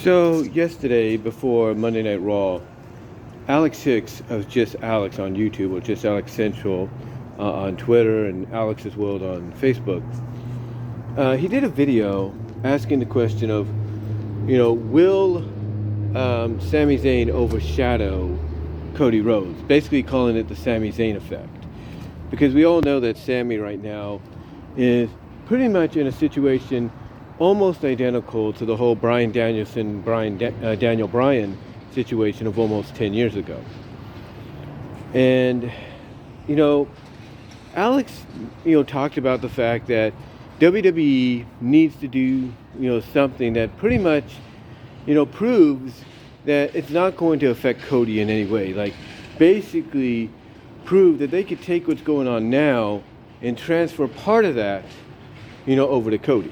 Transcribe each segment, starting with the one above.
So yesterday, before Monday Night Raw, Alex Hicks of Just Alex on YouTube, or Just Alex Central on Twitter, and Alex's World on Facebook, he did a video asking the question of, will Sami Zayn overshadow Cody Rhodes? Basically calling it the Sami Zayn effect. Because we all know that Sami right now is pretty much in a situation almost identical to the whole Bryan Danielson, Daniel Bryan situation of almost 10 years ago. And, Alex, talked about the fact that WWE needs to do, something that pretty much, proves that it's not going to affect Cody in any way. Like, basically prove that they could take what's going on now and transfer part of that, over to Cody.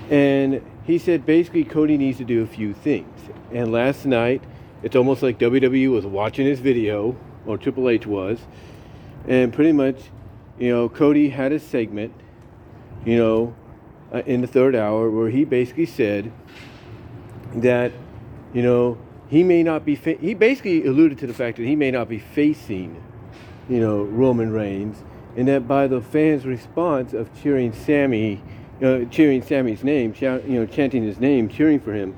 And he said basically Cody needs to do a few things. And last night, it's almost like WWE was watching his video, or Triple H was, and pretty much, Cody had a segment, in the third hour where he basically said that, he may not be, he basically alluded to the fact that he may not be facing, Roman Reigns, and that by the fans' response of cheering Sami, cheering Sami's name, chanting his name, cheering for him,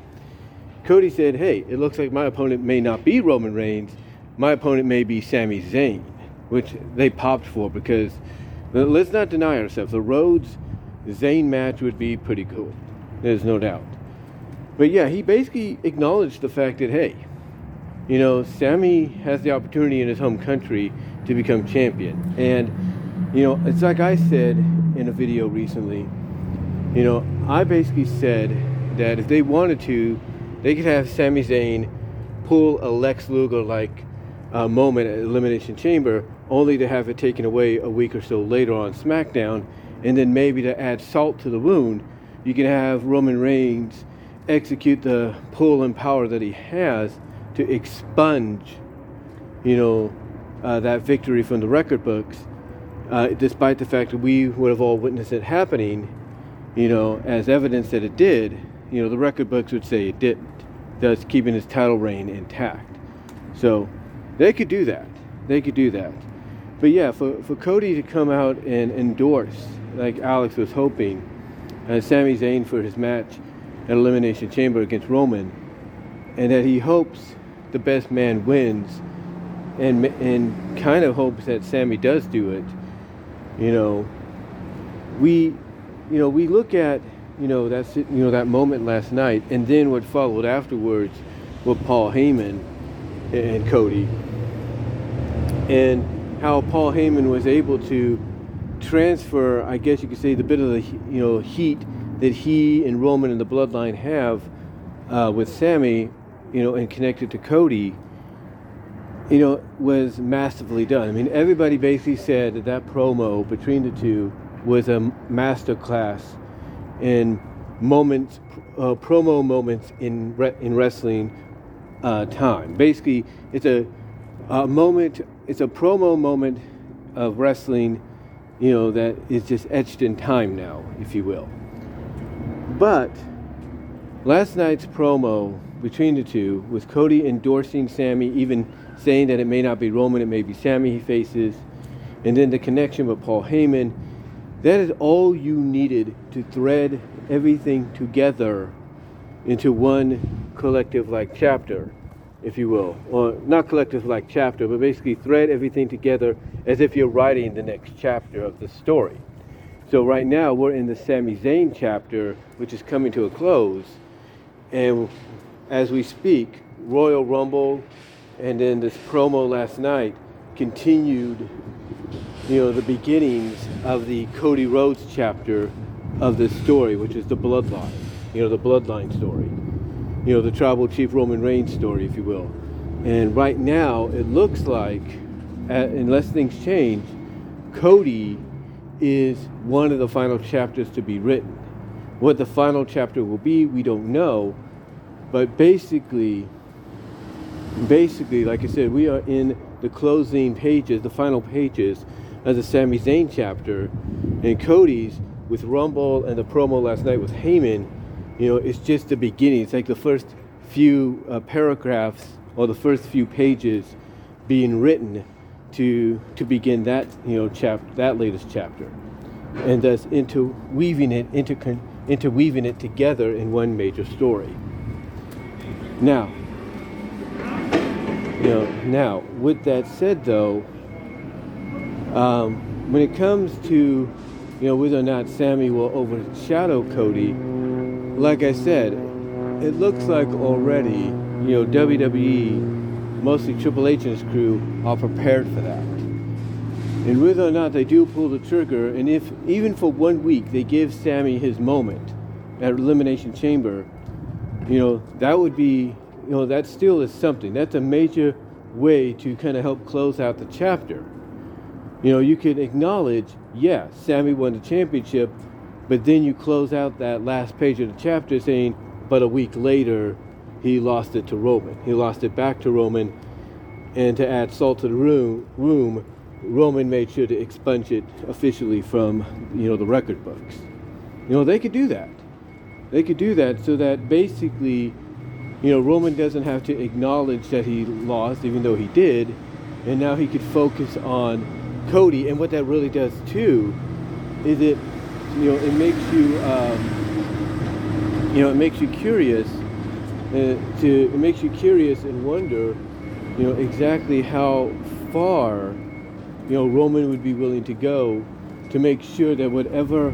Cody said, hey, it looks like my opponent may not be Roman Reigns, my opponent may be Sami Zayn, which they popped for because, let's not deny ourselves, the Rhodes-Zayn match would be pretty cool, there's no doubt. But yeah, he basically acknowledged the fact that, hey, Sami has the opportunity in his home country to become champion. And, it's like I said in a video recently, I basically said that if they wanted to, they could have Sami Zayn pull a Lex Luger-like moment at Elimination Chamber, only to have it taken away a week or so later on SmackDown, and then maybe to add salt to the wound, you can have Roman Reigns execute the pull and power that he has to expunge, that victory from the record books, despite the fact that we would have all witnessed it happening, as evidence that it did. The record books would say it didn't, thus keeping his title reign intact. So they could do that. But yeah, for Cody to come out and endorse, like Alex was hoping, Sami Zayn for his match at Elimination Chamber against Roman, and that he hopes the best man wins, and kind of hopes that Sami does do it. We look at that moment last night, and then what followed afterwards with Paul Heyman and Cody, and how Paul Heyman was able to transfer, I guess you could say, the bit of the heat that he and Roman and the Bloodline have with Sami, and connected to Cody, was masterfully done. I mean, everybody basically said that promo between the two was a master class in moments, promo moments in wrestling time. Basically, it's a promo moment of wrestling, that is just etched in time now, if you will. But last night's promo between the two, with Cody endorsing Sami, even saying that it may not be Roman, it may be Sami he faces, and then the connection with Paul Heyman, that is all you needed to thread everything together into one collective-like chapter, if you will. Or not collective-like chapter, but basically thread everything together as if you're writing the next chapter of the story. So right now we're in the Sami Zayn chapter, which is coming to a close. And as we speak, Royal Rumble and then this promo last night continued, the beginnings of the Cody Rhodes chapter of this story, which is the bloodline, the bloodline story, the tribal chief Roman Reigns story, if you will. And right now, it looks like, unless things change, Cody is one of the final chapters to be written. What the final chapter will be, we don't know. But basically, like I said, we are in the closing pages, the final pages of the Sami Zayn chapter, and Cody's with Rumble and the promo last night with Heyman, it's just the beginning. It's like the first few paragraphs or the first few pages being written to begin that that latest chapter, and thus interweaving it together in one major story. Now, with that said, though, when it comes to whether or not Sami will overshadow Cody, like I said, it looks like already WWE, mostly Triple H and his crew, are prepared for that. And whether or not they do pull the trigger, and if even for 1 week they give Sami his moment at Elimination Chamber, that would be, that still is something. That's a major way to kind of help close out the chapter. You could acknowledge, yeah, Sami won the championship, but then you close out that last page of the chapter saying, but a week later, he lost it to Roman. He lost it back to Roman, and to add salt to the room, Roman made sure to expunge it officially from, the record books. They could do that. They could do that so that basically, Roman doesn't have to acknowledge that he lost, even though he did, and now he could focus on Cody. And what that really does too is it makes you it makes you curious and wonder exactly how far Roman would be willing to go to make sure that whatever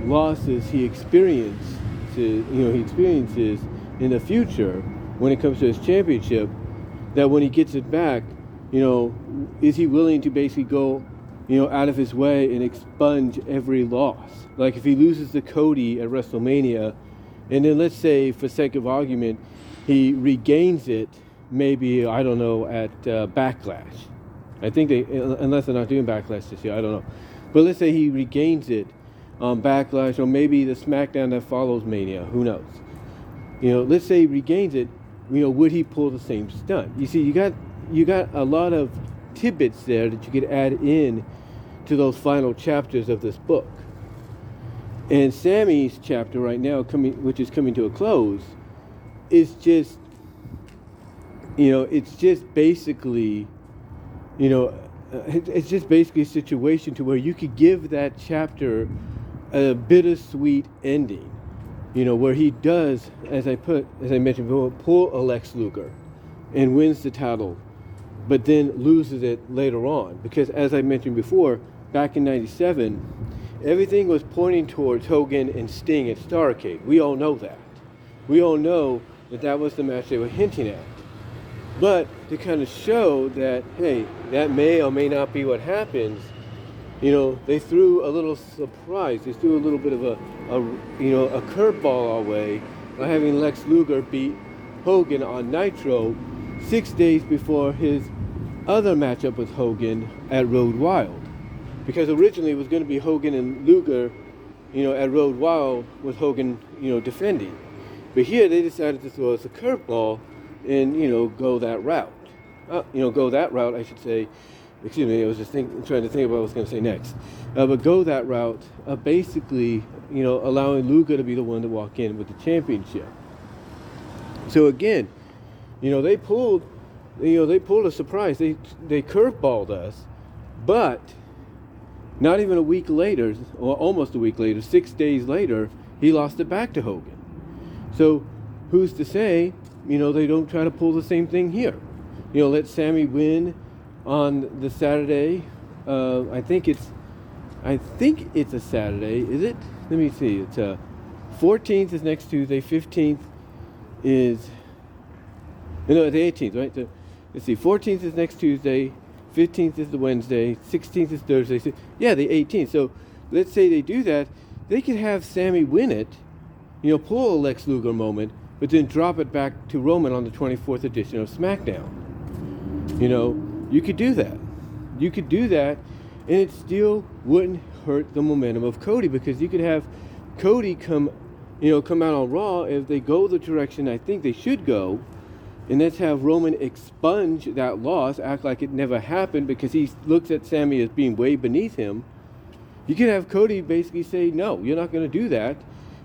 losses he experiences in the future when it comes to his championship, that when he gets it back, is he willing to basically go, out of his way and expunge every loss? Like if he loses to Cody at WrestleMania, and then let's say, for sake of argument, he regains it, maybe, I don't know, at Backlash. I think unless they're not doing Backlash this year, I don't know. But let's say he regains it on Backlash, or maybe the SmackDown that follows Mania, who knows? Let's say he regains it, would he pull the same stunt? You see, you got a lot of tidbits there that you could add in to those final chapters of this book. And Sami's chapter right now, which is coming to a close, is just, it's just basically, it's just basically a situation to where you could give that chapter a bittersweet ending, where he does, as I mentioned before, pull a Lex Luger and wins the title, but then loses it later on. Because as I mentioned before, back in '97, everything was pointing towards Hogan and Sting at Starrcade. We all know that. We all know that was the match they were hinting at. But to kind of show that, hey, that may or may not be what happens, they threw a little surprise. They threw a little bit of a curveball our way by having Lex Luger beat Hogan on Nitro 6 days before his other matchup with Hogan at Road Wild. Because originally it was going to be Hogan and Luger, at Road Wild with Hogan, defending. But here they decided to throw us a curveball and, go that route. Go that route, I should say. Excuse me, I was just trying to think about what I was going to say next. But go that route, basically, allowing Luger to be the one to walk in with the championship. So again, they pulled a surprise. They curveballed us, but not even a week later, or almost a week later, 6 days later, he lost it back to Hogan. So who's to say, they don't try to pull the same thing here? Let Sami win on the Saturday. I think it's a Saturday. Is it? Let me see. It's 14th is next Tuesday. 15th is the 18th, right? So, let's see. 14th is next Tuesday. 15th is the Wednesday. 16th is Thursday. So, yeah, the 18th. So let's say they do that. They could have Sami win it, pull a Lex Luger moment, but then drop it back to Roman on the 24th edition of SmackDown. You could do that. You could do that, and it still wouldn't hurt the momentum of Cody, because you could have Cody come out on Raw if they go the direction I think they should go, and let's have Roman expunge that loss, act like it never happened because he looks at Sami as being way beneath him. You could have Cody basically say, no, you're not going to do that,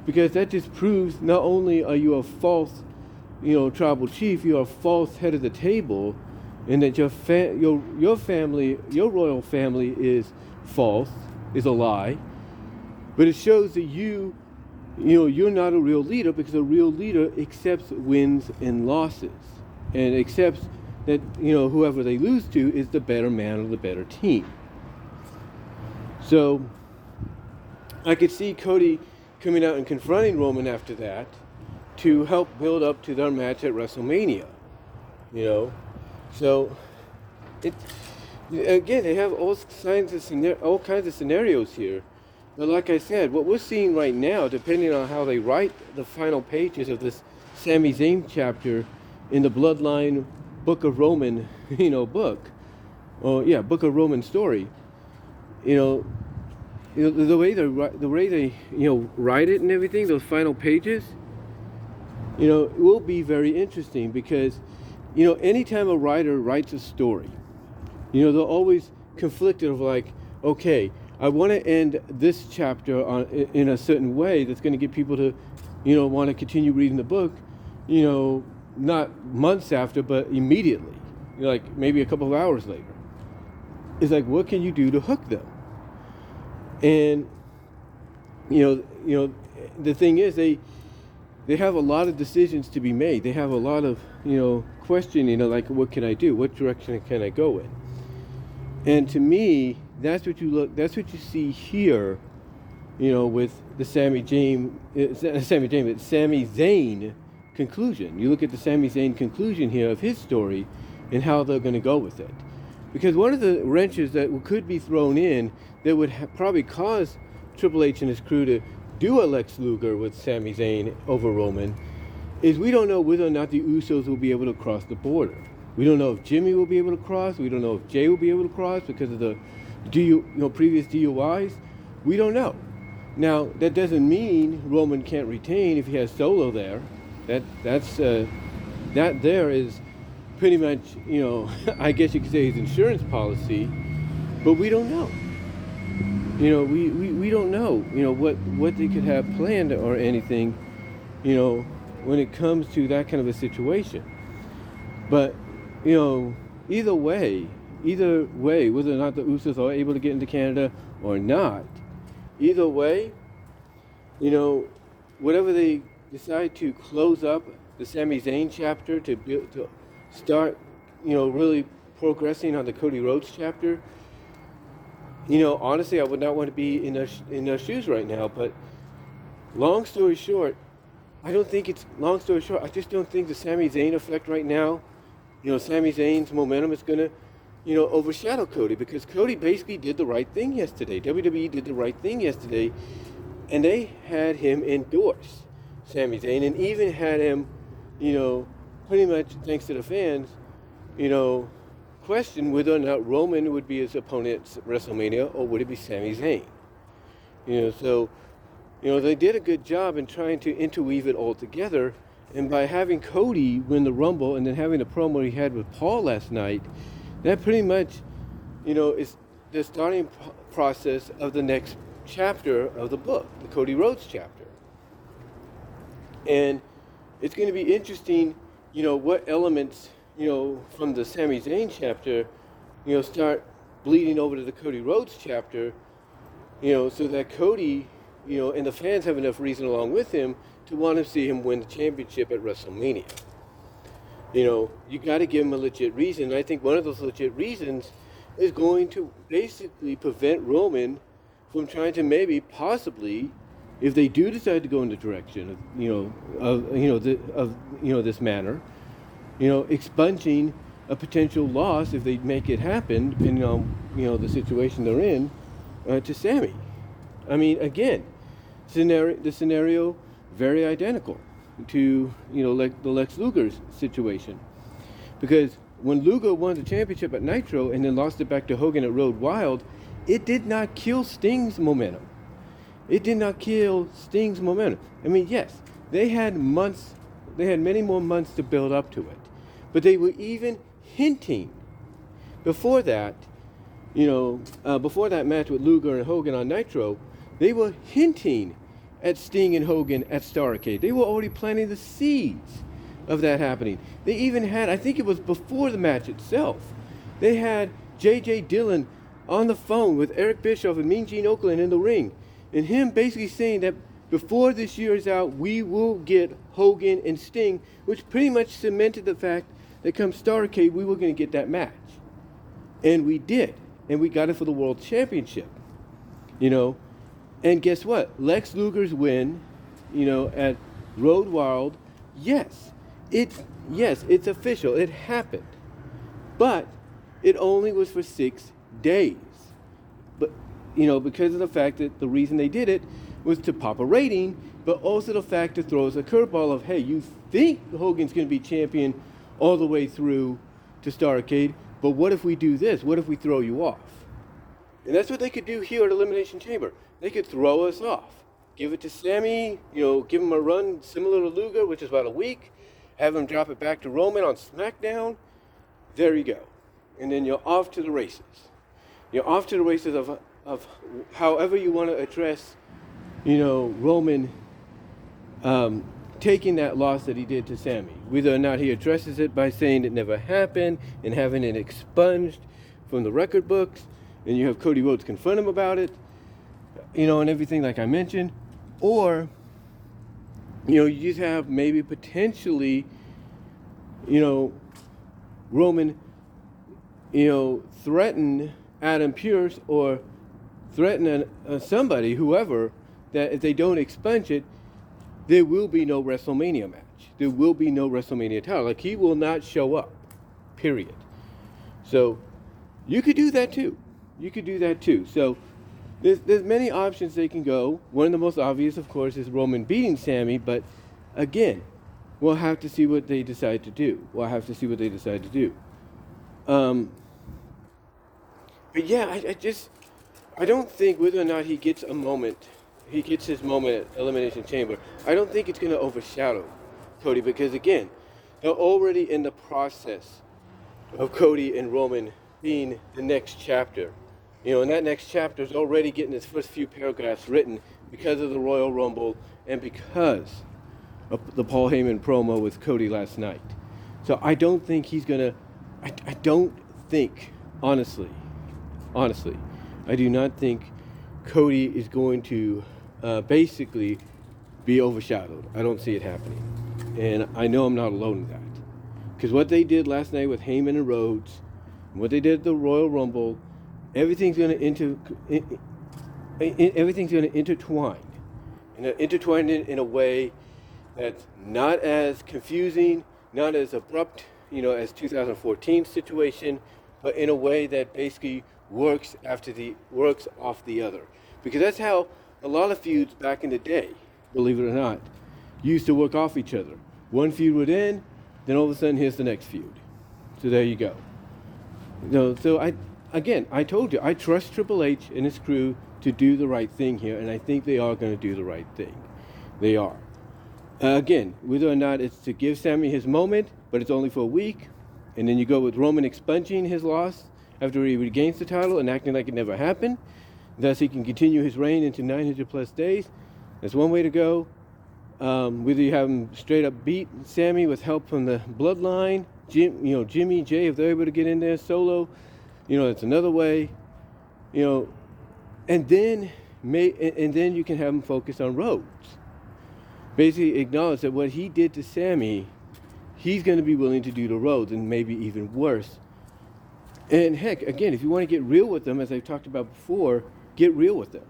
because that just proves not only are you a false, tribal chief, you're a false head of the table, and that your family, your royal family is false, is a lie. But it shows that you're not a real leader, because a real leader accepts wins and losses, and accepts that, whoever they lose to is the better man or the better team. So I could see Cody coming out and confronting Roman after that to help build up to their match at WrestleMania. So again, they have all kinds of scenarios here. But like I said, what we're seeing right now, depending on how they write the final pages of this Sami Zayn chapter in the Bloodline Book of Roman, book of Roman story, the way they write it and everything, those final pages, it will be very interesting, because anytime a writer writes a story, they're always conflicted of like, okay, I want to end this chapter in a certain way that's going to get people to, want to continue reading the book, not months after, but immediately, like maybe a couple of hours later. It's like, what can you do to hook them? And, the thing is, they have a lot of decisions to be made. They have a lot of, questioning, like, what can I do? What direction can I go in? And to me, that's what you see here, with the Sami Zayn conclusion. You look at the Sami Zayn conclusion here of his story and how they're going to go with it. Because one of the wrenches that could be thrown in that would probably cause Triple H and his crew to do a Lex Luger with Sami Zayn over Roman is we don't know whether or not the Usos will be able to cross the border. We don't know if Jimmy will be able to cross. We don't know if Jay will be able to cross because of the previous DUIs. We don't know. Now, that doesn't mean Roman can't retain if he has Solo there. That there is pretty much, I guess you could say his insurance policy, but we don't know. We don't know, what they could have planned or anything, when it comes to that kind of a situation. But, either way, whether or not the Usos are able to get into Canada or not, either way, whatever they decide to close up the Sami Zayn chapter to start, really progressing on the Cody Rhodes chapter, honestly, I would not want to be in their shoes right now. But long story short, I just don't think the Sami Zayn effect right now, Sami Zayn's momentum is going to, overshadow Cody, because Cody basically did the right thing yesterday. WWE did the right thing yesterday, and they had him endorse Sami Zayn, and even had him, pretty much thanks to the fans, question whether or not Roman would be his opponent at WrestleMania, or would it be Sami Zayn. So they did a good job in trying to interweave it all together, and by having Cody win the Rumble and then having the promo he had with Paul last night, that pretty much, is the starting process of the next chapter of the book, the Cody Rhodes chapter. And it's going to be interesting, what elements, from the Sami Zayn chapter, start bleeding over to the Cody Rhodes chapter, so that Cody, and the fans have enough reason along with him to want to see him win the championship at WrestleMania. You got to give him a legit reason. And I think one of those legit reasons is going to basically prevent Roman from trying to possibly, if they do decide to go in the direction of this manner, expunging a potential loss if they make it happen, depending on the situation they're in, to Sami. I mean, again, the scenario very identical to like the Lex Luger situation, because when Luger won the championship at Nitro and then lost it back to Hogan at Road Wild, it did not kill Sting's momentum. I mean, yes, they had many more months to build up to it, but they were even hinting before that, before that match with Luger and Hogan on Nitro, they were hinting at Sting and Hogan at Starrcade. They were already planting the seeds of that happening. They even had, I think it was before the match itself, they had J.J. Dillon on the phone with Eric Bischoff and Mean Gene Okerlund in the ring, and him basically saying that before this year is out, we will get Hogan and Sting, which pretty much cemented the fact that come Starrcade, we were going to get that match. And we did. And we got it for the World Championship. And guess what? Lex Luger's win, at Road Wild, yes, it's official. It happened. But it only was for 6 days. But, because of the fact that the reason they did it was to pop a rating, but also the fact to throw us a curveball of, hey, you think Hogan's going to be champion all the way through to Starrcade, but what if we do this? What if we throw you off? And that's what they could do here at Elimination Chamber. They could throw us off. Give it to Sami, give him a run similar to Luger, which is about a week. Have him drop it back to Roman on SmackDown. There you go. And then you're off to the races. You're off to the races of however you want to address, Roman taking that loss that he did to Sami. Whether or not he addresses it by saying it never happened and having it expunged from the record books, and you have Cody Rhodes confront him about it, and everything like I mentioned. Or, you just have maybe potentially, Roman, threaten Adam Pearce or threaten somebody, whoever, that if they don't expunge it, there will be no WrestleMania match. There will be no WrestleMania title. Like, he will not show up, period. So, you could do that too. So, there's many options they can go. One of the most obvious, of course, is Roman beating Sami, but again, we'll have to see what they decide to do. But yeah, I don't think whether or not he gets his moment at Elimination Chamber, I don't think it's going to overshadow Cody, because again, they're already in the process of Cody and Roman being the next chapter. And that next chapter is already getting its first few paragraphs written because of the Royal Rumble and because of the Paul Heyman promo with Cody last night. So I don't think he's going to, I don't think, honestly, I do not think Cody is going to basically be overshadowed. I don't see it happening. And I know I'm not alone in that. Because what they did last night with Heyman and Rhodes, and what they did at the Royal Rumble, everything's going to intertwine. Intertwine it in a way that's not as confusing, not as abrupt, as 2014 situation, but in a way that basically works off the other. Because that's how a lot of feuds back in the day, believe it or not, used to work off each other. One feud would end, then all of a sudden here's the next feud. So there you go. So I told you, I trust Triple H and his crew to do the right thing here, and I think they are going to do the right thing. They are. Again, whether or not it's to give Sami his moment, but it's only for a week, and then you go with Roman expunging his loss after he regains the title and acting like it never happened, thus he can continue his reign into 900 plus days. That's one way to go. Whether you have him straight up beat Sami with help from the bloodline, Jimmy, Jay, if they're able to get in there solo, that's another way. And then you can have him focus on Rhodes. Basically acknowledge that what he did to Sami, he's going to be willing to do to Rhodes, and maybe even worse. And heck, again, if you want to get real with them, as I've talked about before, get real with them.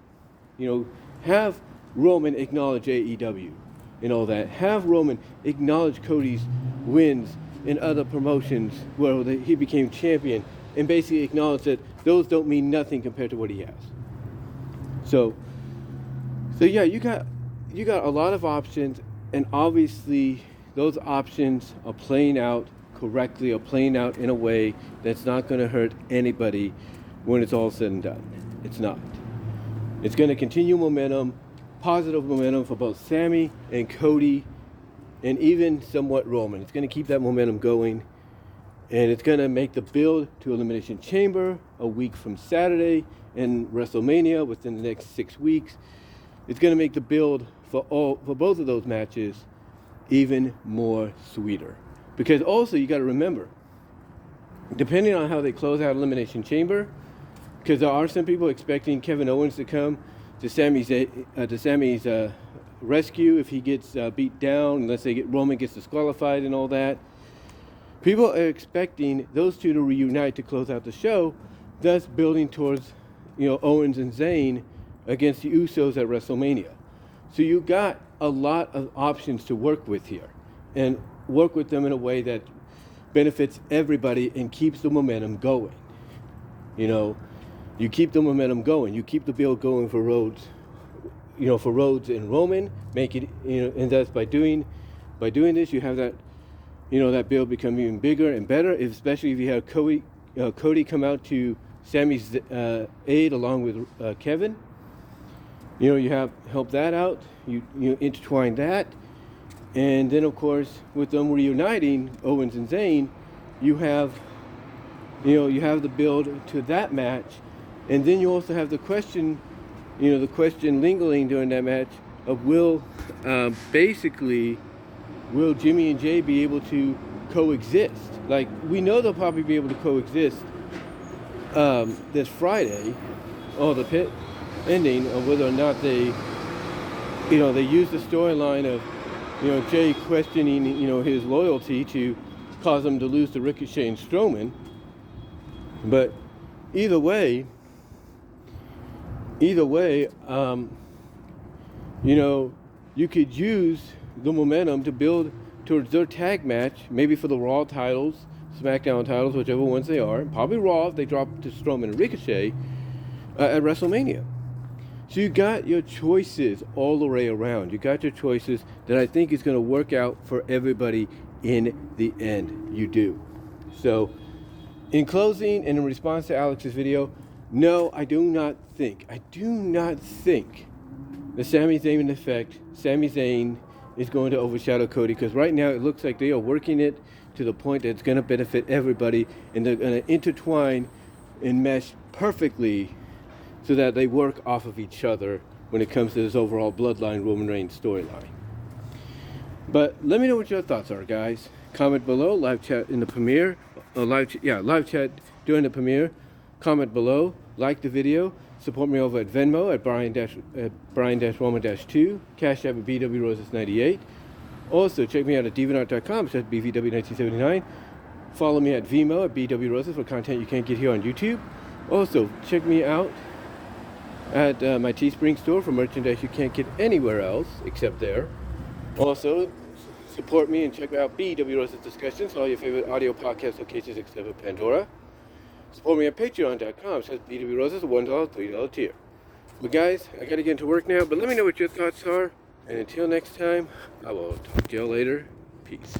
Have Roman acknowledge AEW and all that. Have Roman acknowledge Cody's wins in other promotions where he became champion, and basically acknowledge that those don't mean nothing compared to what he has. So yeah, you got a lot of options, and obviously those options are playing out correctly, or playing out in a way that's not going to hurt anybody when it's all said and done. It's not. It's going to continue momentum, positive momentum for both Sami and Cody, and even somewhat Roman. It's going to keep that momentum going, and it's going to make the build to Elimination Chamber a week from Saturday, and WrestleMania within the next 6 weeks. It's going to make the build for both of those matches even more sweeter. Because also you got to remember, depending on how they close out Elimination Chamber, because there are some people expecting Kevin Owens to come to Sammy's rescue if he gets beat down, unless Roman gets disqualified and all that. People are expecting those two to reunite to close out the show, thus building towards, Owens and Zayn against the Usos at WrestleMania. So you got a lot of options to work with here, and work with them in a way that benefits everybody and keeps the momentum going. You keep the momentum going. You keep the build going for Rhodes. For Rhodes and Roman, make it. And that's by doing this, you have that. That build become even bigger and better. Especially if you have Cody come out to Sammy's aid along with Kevin. You have help that out. You intertwine that, and then of course with them reuniting Owens and Zayn, you have the build to that match, and then you also have the question, lingering during that match of will Jimmy and Jay be able to coexist? Like, we know they'll probably be able to coexist this Friday, or the pit ending, of whether or not they use the storyline of Jay questioning his loyalty to cause him to lose to Ricochet and Strowman. But either way, you could use the momentum to build towards their tag match, maybe for the Raw titles, SmackDown titles, whichever ones they are. Probably Raw if they drop to Strowman and Ricochet at WrestleMania. So you got your choices all the way around. You got your choices that I think is going to work out for everybody in the end. You do. So, in closing and in response to Alex's video, no, I do not think the Sami Zayn effect, Sami Zayn is going to overshadow Cody, because right now it looks like they are working it to the point that it's going to benefit everybody, and they're going to intertwine and mesh perfectly so that they work off of each other when it comes to this overall Bloodline Roman Reigns storyline. But let me know what your thoughts are, guys. Comment below, live chat in the premiere, live chat during the premiere. Comment below, like the video, support me over at VENMO at Brian-Roman-2, Cash App at BW Roses 98. Also, check me out at DeviantArt.com, that's BVW1979. Follow me at VENMO at BW Roses for content you can't get here on YouTube. Also, check me out at my Teespring store for merchandise you can't get anywhere else except there. Also, support me and check out BW Roses Discussions, all your favorite audio podcast locations except for Pandora. Support me at Patreon.com, says BW Roses, $1, $3 tier. But guys, I gotta get into work now, but let me know what your thoughts are. And until next time, I will talk to y'all later. Peace.